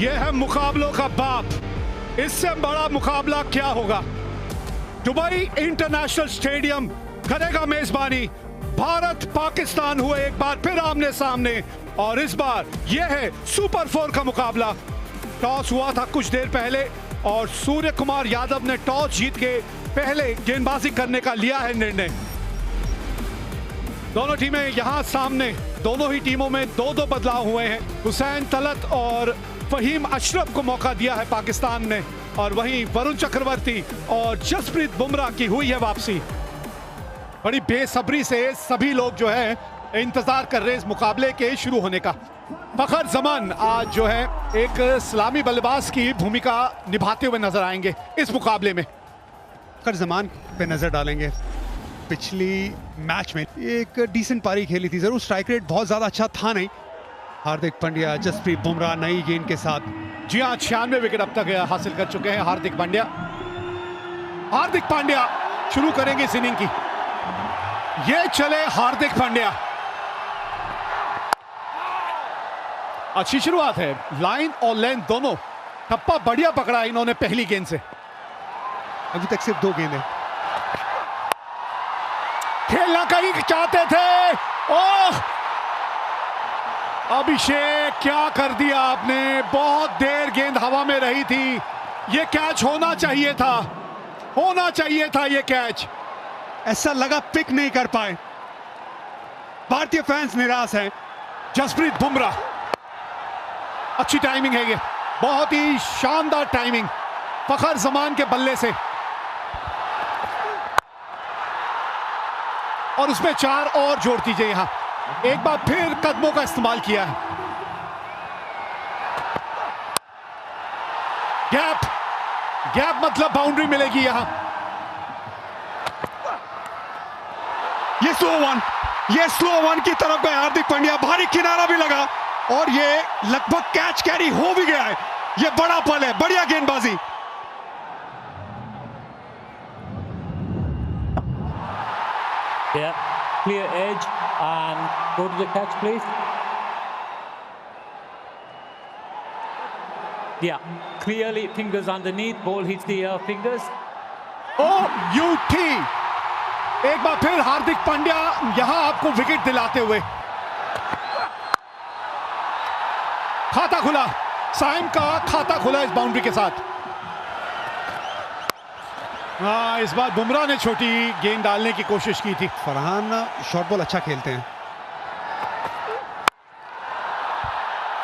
यह है मुकाबलों का बाप। इससे बड़ा मुकाबला क्या होगा। दुबई इंटरनेशनल स्टेडियम करेगा मेजबानी। भारत पाकिस्तान हुए एक बार फिर आमने सामने और इस बार यह है सुपर 4 का मुकाबला। टॉस हुआ था कुछ देर पहले और सूर्य कुमार यादव ने टॉस जीत के पहले गेंदबाजी करने का लिया है निर्णय। दोनों टीमें यहां सामने, दोनों ही टीमों में 2-2 बदलाव हुए हैं। हुसैन तलत और फहीम अशरफ को मौका दिया है पाकिस्तान ने और वहीं वरुण चक्रवर्ती और जसप्रीत बुमराह की हुई है वापसी। बड़ी बेसब्री से सभी लोग जो है इंतजार कर रहे हैं इस मुकाबले के शुरू होने का। फखर जमान आज जो है एक सलामी बल्लेबाज की भूमिका निभाते हुए नजर आएंगे इस मुकाबले में। फखर जमान पे नजर डालेंगे। पिछली मैच में एक डिसेंट पारी खेली थी, जरूर स्ट्राइक रेट बहुत ज्यादा अच्छा था नहीं। हार्दिक पांड्या, जसप्रीत बुमराह नई गेंद के साथ। जी हाँ, 96 विकेट अब तक हासिल कर चुके हैं हार्दिक पांड्या। हार्दिक पांड्या शुरू करेंगे इस इनिंग की। ये चले हार्दिक पांड्या। अच्छी शुरुआत है, लाइन और लेंथ दोनों। ठप्पा बढ़िया पकड़ा इन्होंने पहली गेंद से। अभी तक सिर्फ 2 गेंदें। खेलना कहीं चाहते थे। ओह अभिषेक, क्या कर दिया आपने। बहुत देर गेंद हवा में रही थी। ये कैच होना चाहिए था, होना चाहिए था ये कैच। ऐसा लगा पिक नहीं कर पाए। भारतीय फैंस निराश हैं। जसप्रीत बुमराह, अच्छी टाइमिंग है ये, बहुत ही शानदार टाइमिंग फखर जमान के बल्ले से। और उसमें 4 और जोड़ दीजिए। यहां एक बार फिर कदमों का इस्तेमाल किया है। गैप मतलब बाउंड्री मिलेगी यहां। ये स्लो वन की तरफ गए हार्दिक पांड्या। भारी किनारा भी लगा और ये लगभग कैच कैरी हो भी गया है। ये बड़ा पल है, बढ़िया गेंदबाजी। Yeah, clear edge and go to the catch, please. Yeah, clearly fingers underneath, ball hits the fingers. OUT एक बार फिर हार्दिक पांड्या यहां आपको विकेट दिलाते हुए। खाता खुला, साइम का खाता खुला इस बाउंड्री के साथ। हाँ, इस बार बुमराह ने छोटी गेंद डालने की कोशिश की थी। फरहान शॉर्ट बॉल अच्छा खेलते हैं।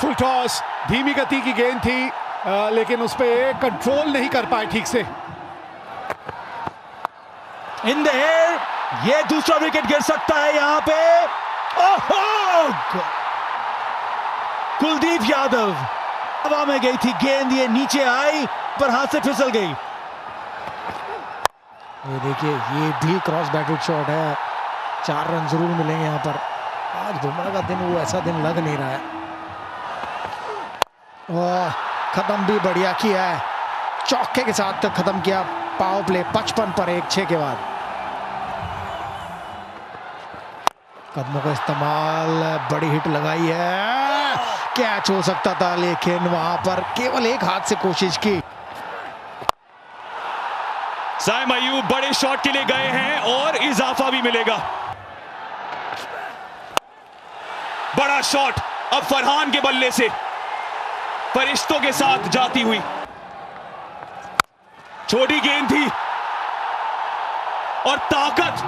फुल टॉस, धीमी गति की गेंद थी लेकिन उस पर कंट्रोल नहीं कर पाए ठीक से। इन द एयर, ये दूसरा विकेट गिर सकता है यहां पे। कुलदीप यादव, हवा में गई थी गेंद, ये नीचे आई पर हाथ से फिसल गई। ये देखिए, ये भी क्रॉस बैटेड शॉट है। 4 रन जरूर मिलेंगे यहाँ पर। आज बुमराह का दिन वो ऐसा दिन लग नहीं रहा है। खत्म भी बढ़िया किया है, चौके के साथ खत्म किया पावर प्ले। 55 पर 1 6 के बाद। कदमों का इस्तेमाल, बड़ी हिट लगाई है। कैच हो सकता था लेकिन वहां पर केवल एक हाथ से कोशिश की। साइम अयूब बड़े शॉट के लिए गए हैं और इजाफा भी मिलेगा। बड़ा शॉट अब फरहान के बल्ले से फरिश्तों के साथ जाती हुई। छोटी गेंद थी और ताकत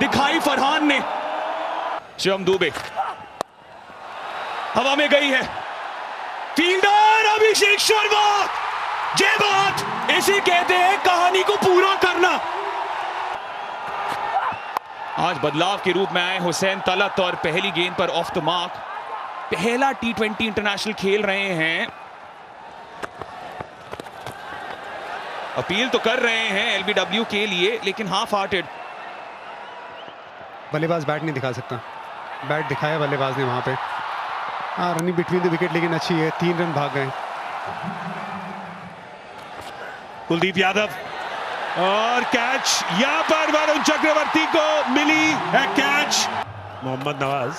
दिखाई फरहान ने। शिवम दुबे हवा में गई है। फील्डर अभिषेक शर्मा। ये बात इसे कहते हैं कहानी को पूरा करना। आज बदलाव के रूप में आए हुसैन तलत और पहली गेंद पर ऑफ द मार्क। पहला T20 इंटरनेशनल खेल रहे हैं। अपील तो कर रहे हैं LBW के लिए लेकिन हाफ हार्टेड। बल्लेबाज बैट नहीं दिखा सकता। बैट दिखाया बल्लेबाज ने वहां पे। हाँ, रनिंग बिटवीन द विकेट लेकिन अच्छी है। 3 रन भाग गए। कुलदीप यादव और कैच यहां पर वरुण चक्रवर्ती को मिली है कैच। मोहम्मद नवाज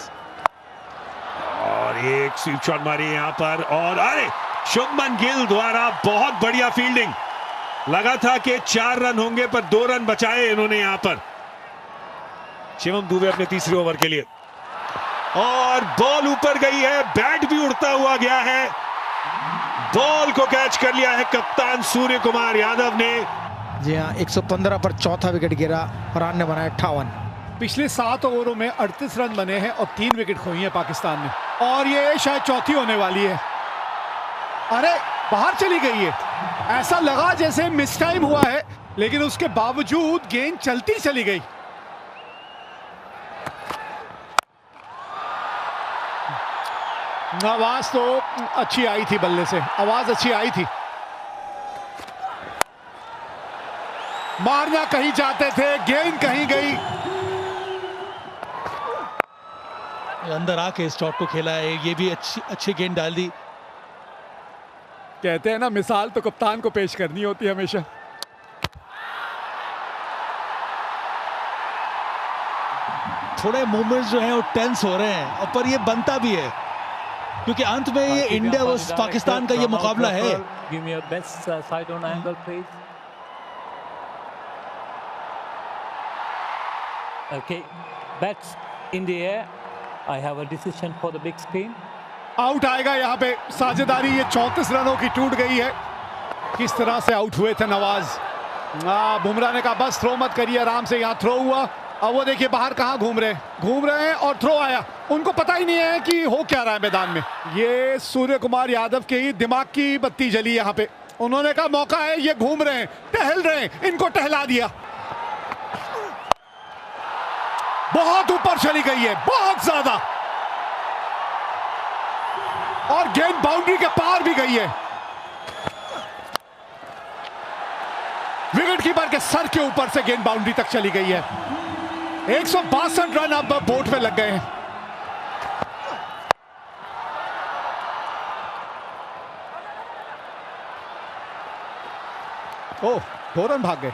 और एक स्वीप शॉट मारी यहां पर और अरे शुभमन गिल द्वारा बहुत बढ़िया फील्डिंग। लगा था कि 4 रन होंगे पर 2 रन बचाए इन्होंने यहां पर। शिवम दुबे अपने तीसरे ओवर के लिए, और बॉल ऊपर गई है, बैट भी उड़ता हुआ गया है। बॉल को कैच कर लिया है कप्तान सूर्य कुमार यादव ने। जी हाँ, 115 पर चौथा विकेट गिरा, फरहान ने बनाया 58। पिछले 7 ओवरों में 38 रन बने हैं और 3 विकेट खोई है पाकिस्तान ने, और ये शायद चौथी होने वाली है। अरे बाहर चली गई है, ऐसा लगा जैसे मिस टाइम हुआ है, लेकिन उसके बावजूद गेंद चलती चली गई। आवाज तो अच्छी आई थी, बल्ले से आवाज अच्छी आई थी। मारना कहीं जाते थे, गेंद कहीं गई। अंदर आके इस शॉट को खेला है, ये भी अच्छी गेंद डाल दी। कहते हैं ना, मिसाल तो कप्तान को पेश करनी होती है हमेशा। थोड़े मूवमेंट्स जो हैं वो टेंस हो रहे हैं, और पर ये बनता भी है क्योंकि अंत में ये इंडिया वर्सेस पाकिस्तान का ये मुकाबला है। Give me your best side on angle, please. Okay, bats in the air. I have a decision for the big screen. Out आएगा यहाँ पे, साझेदारी ये 34 रनों की टूट गई है। किस तरह से आउट हुए थे नवाज। बुमराह ने कहा बस थ्रो मत करिए, आराम से। यहाँ थ्रो हुआ, अब वो देखिए बाहर कहाँ घूम रहे हैं और थ्रो आया। उनको पता ही नहीं है कि हो क्या रहा है मैदान में। ये सूर्य कुमार यादव के ही दिमाग की बत्ती जली यहाँ पे। उन्होंने कहा मौका है, ये घूम रहे हैं, टहल रहे हैं, इनको टहला दिया। बहुत ऊपर चली गई है, बहुत ज्यादा, और गेंद बाउंड्री के पार भी गई है। विकेट कीपर के सर के ऊपर से गेंद बाउंड्री तक चली गई है। 162 रन अब बोर्ड पे लग गए हैं। ओह, 2 रन भाग गए।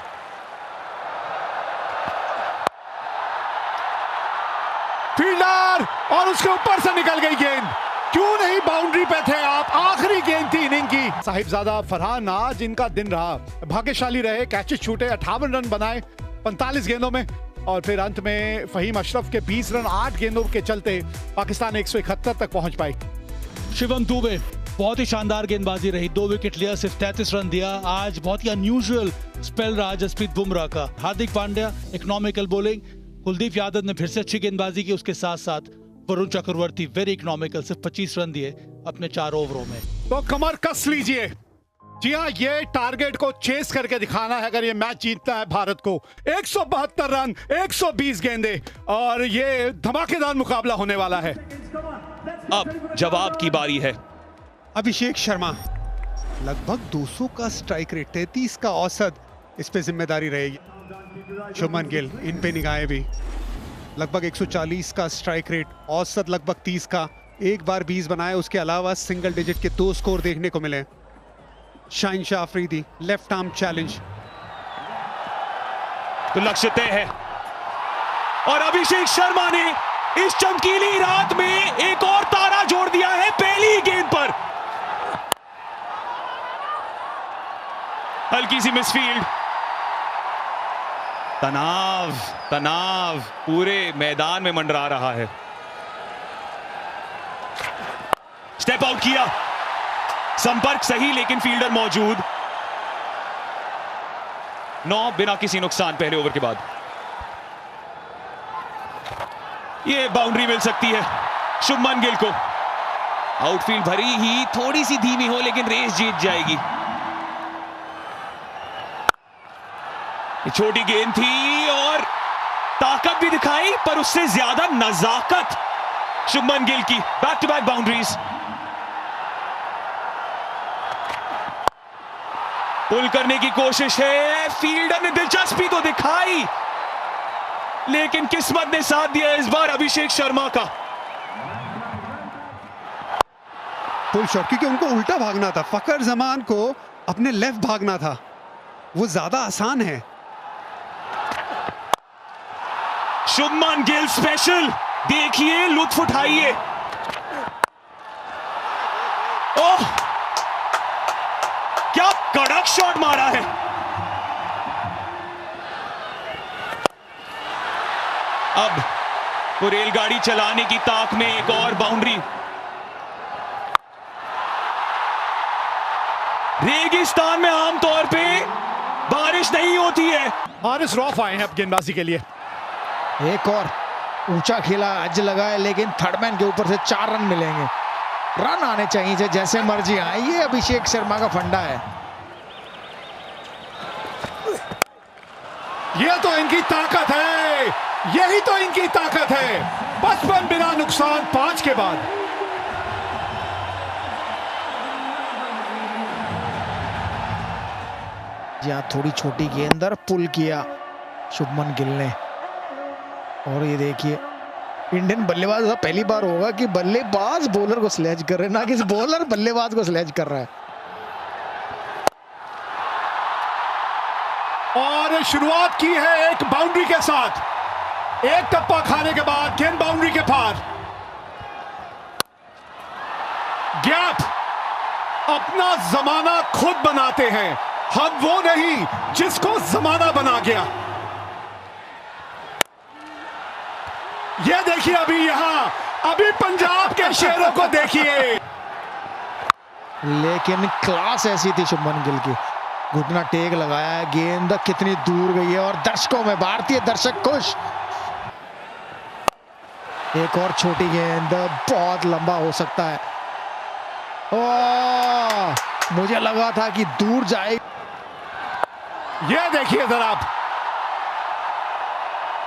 फील्डर, और उसके ऊपर से निकल गई गेंद। क्यों नहीं बाउंड्री पे थे आप? आखिरी गेंद थी इनिंग की। साहिबजादा फरहान आज इनका दिन रहा, भाग्यशाली रहे। कैचेस छूटे, 58 रन बनाए 45 गेंदों में, और फिर अंत में फहीम अशरफ के 20 रन 8 गेंदों के चलते पाकिस्तान 171 तक पहुंच पाई। शिवम दुबे बहुत ही शानदार गेंदबाजी रही, 2 विकेट लिया, सिर्फ 33 रन दिया। आज बहुत ही अनयूजुअल स्पेल रहा जसप्रीत बुमराह का। हार्दिक पांड्या इकोनॉमिकल बॉलिंग, कुलदीप यादव ने फिर से अच्छी गेंदबाजी की। उसके साथ साथ वरुण चक्रवर्ती वेरी इकोनॉमिकल, सिर्फ 25 रन दिए अपने 4 ओवरों में। तो कमर कस लीजिए। जी हाँ, ये टारगेट को चेस करके दिखाना है अगर ये मैच जीतना है भारत को। 172 रन, 120 गेंदे, और ये धमाकेदार मुकाबला होने वाला है। अब जवाब की बारी है। अभिषेक शर्मा लगभग 200 का स्ट्राइक रेट, 33 का औसत, इस पे जिम्मेदारी रहेगी। शुभमन गिल, इन पे निगाहें भी। लगभग 140 का स्ट्राइक रेट, औसत लगभग 30 का, एक बार 20 बनाए। उसके अलावा सिंगल डिजिट के 2 स्कोर देखने को मिले। Shaheen Shah Afridi left arm challenge, तो लक्ष्य तय है, और अभिषेक शर्मा ने इस चमकीली रात में एक और तारा जोड़ दिया है पहली गेंद पर। हल्की सी मिसफील्ड, तनाव पूरे मैदान में मंडरा रहा है। स्टेप आउट किया, संपर्क सही, लेकिन फील्डर मौजूद। 9 बिना किसी नुकसान पहले ओवर के बाद। ये बाउंड्री मिल सकती है शुभमन गिल को। आउटफील्ड भरी ही थोड़ी सी धीमी हो, लेकिन रेस जीत जाएगी। छोटी गेंद थी और ताकत भी दिखाई, पर उससे ज्यादा नजाकत शुभमन गिल की। Back to back boundaries. Pull करने की कोशिश है, फील्डर ने दिलचस्पी तो दिखाई, लेकिन किस्मत ने साथ दिया इस बार अभिषेक शर्मा का। पुल शॉट, क्योंकि उनको उल्टा भागना था। फकर जमान को अपने लेफ्ट भागना था, वो ज्यादा आसान है। शुभमन गिल स्पेशल, देखिए, लुत्फ उठाइए। ओह, कड़क शॉट मारा है। अब वो रेलगाड़ी चलाने की ताक में एक और बाउंड्री। रेगिस्तान में आमतौर पे बारिश नहीं होती है। हारिस रौफ आए हैं अब गेंदबाजी के लिए। एक और ऊंचा खेला, अज लगा है, लेकिन थर्ड मैन के ऊपर से 4 रन मिलेंगे। रन आने चाहिए जैसे मर्जी आए, ये अभिषेक शर्मा का फंडा है। ये तो इनकी ताकत है, यही तो इनकी ताकत है। 55 बिना नुकसान 5 के बाद। यहाँ थोड़ी छोटी गेंद पुल किया शुभमन गिल ने। और ये देखिए, इंडियन बल्लेबाज पहली बार होगा कि बल्लेबाज बॉलर को स्लेज कर रहे हैं, ना कि बॉलर बल्लेबाज को स्लेज कर रहा है। और शुरुआत की है एक बाउंड्री के साथ। एक टप्पा खाने के बाद गेंद बाउंड्री के पार। गैप अपना जमाना खुद बनाते हैं, हम वो नहीं जिसको जमाना बना गया। ये देखिए, अभी पंजाब के शेरों को देखिए। लेकिन क्लास ऐसी थी शुभमन गिल की, घुटना टेक लगाया है, गेंद कितनी दूर गई है और दर्शकों में, भारतीय दर्शक खुश। एक और छोटी गेंद, बहुत लंबा हो सकता है। ओह, मुझे लगा था कि दूर जाए। ये देखिए जरा,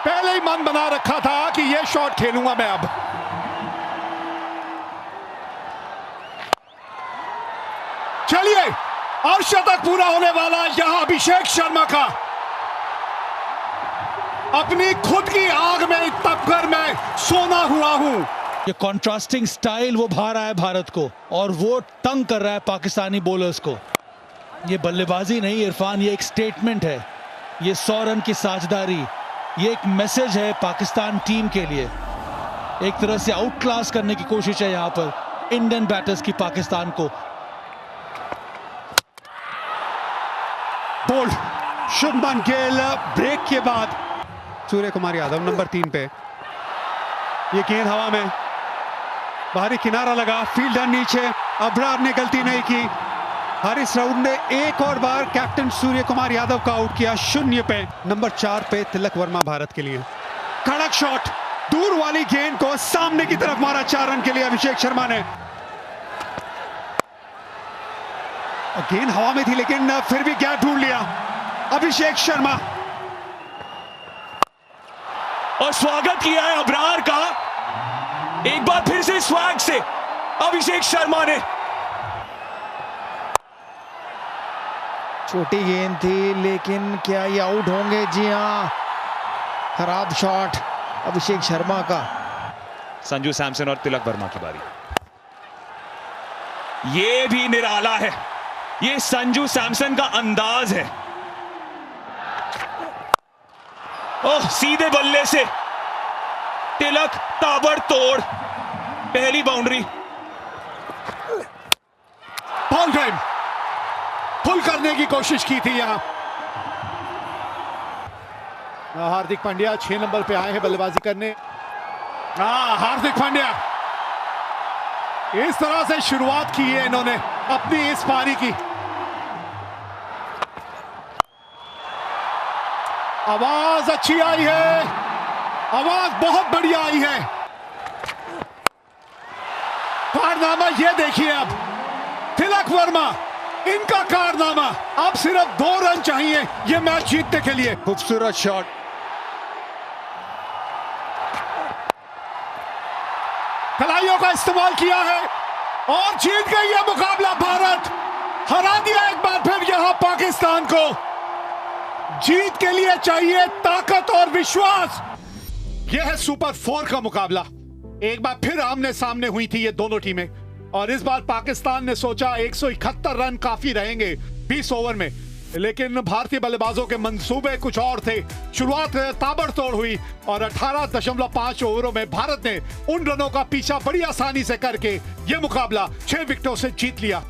पहले ही मन बना रखा था कि ये शॉट खेलूंगा मैं। अब चलिए, और शतक पूरा होने वाला यहां अभिषेक शर्मा का। अपनी खुद की आग में तपकर मैं सोना हुआ हूं। ये कॉन्ट्रास्टिंग स्टाइल वो भा रहा है भारत को, और वो तंग कर रहा है पाकिस्तानी बॉलर्स को। ये बल्लेबाजी नहीं इरफान, ये एक स्टेटमेंट है। ये 100 रन की साझेदारी, ये एक मैसेज है पाकिस्तान टीम के लिए। एक तरह से आउट क्लास करने की कोशिश है यहां पर इंडियन बैटर्स की पाकिस्तान को। बोल्ड शुभमन गिल ब्रेक के बाद सूर्य कुमार यादव नंबर 3 पे। ये गेंद हवा में, बाहरी किनारा लगा, फील्डर नीचे, अब्रार ने गलती नहीं की। हारिस राउड ने एक और बार कैप्टन सूर्य कुमार यादव का आउट किया 0 पे। नंबर 4 पे तिलक वर्मा भारत के लिए। कड़क शॉट, दूर वाली गेंद को सामने की तरफ मारा 4 रन के लिए अभिषेक शर्मा ने। गेंद हवा में थी लेकिन फिर भी गैप ढूंढ लिया अभिषेक शर्मा। और स्वागत किया है अब्रार का, एक बार फिर से स्वैग से अभिषेक शर्मा ने। छोटी गेंद थी लेकिन क्या ये आउट होंगे? जी हाँ, खराब शॉट अभिषेक शर्मा का। संजू सैमसन और तिलक वर्मा की बारी। ये भी निराला है, ये संजू सैमसन का अंदाज है। ओह, सीधे बल्ले से तिलक ताबड़तोड़, पहली बाउंड्री। बॉल टाइम, पुल करने की कोशिश की थी यहां। हार्दिक पांड्या 6 नंबर पे आए हैं बल्लेबाजी करने। हार्दिक पांड्या, इस तरह से शुरुआत की है इन्होंने अपनी इस पारी की। आवाज अच्छी आई है, आवाज बहुत बढ़िया आई है। कारनामा ये देखिए, अब तिलक वर्मा, इनका कारनामा। अब सिर्फ 2 रन चाहिए ये मैच जीतने के लिए। खूबसूरत शॉट, खिलाड़ियों का इस्तेमाल किया है और जीत गई है मुकाबला। भारत हरा दिया एक बार फिर यहां पाकिस्तान को। जीत के लिए चाहिए ताकत और विश्वास। यह है सुपर 4 का मुकाबला। एक बार फिर आमने सामने हुई थी ये दोनों टीमें, और इस बार पाकिस्तान ने सोचा 171 रन काफी रहेंगे 20 ओवर में, लेकिन भारतीय बल्लेबाजों के मंसूबे कुछ और थे। शुरुआत ताबड़तोड़ हुई और 18.5 ओवरों में भारत ने उन रनों का पीछा बड़ी आसानी से करके यह मुकाबला 6 विकेटों से जीत लिया।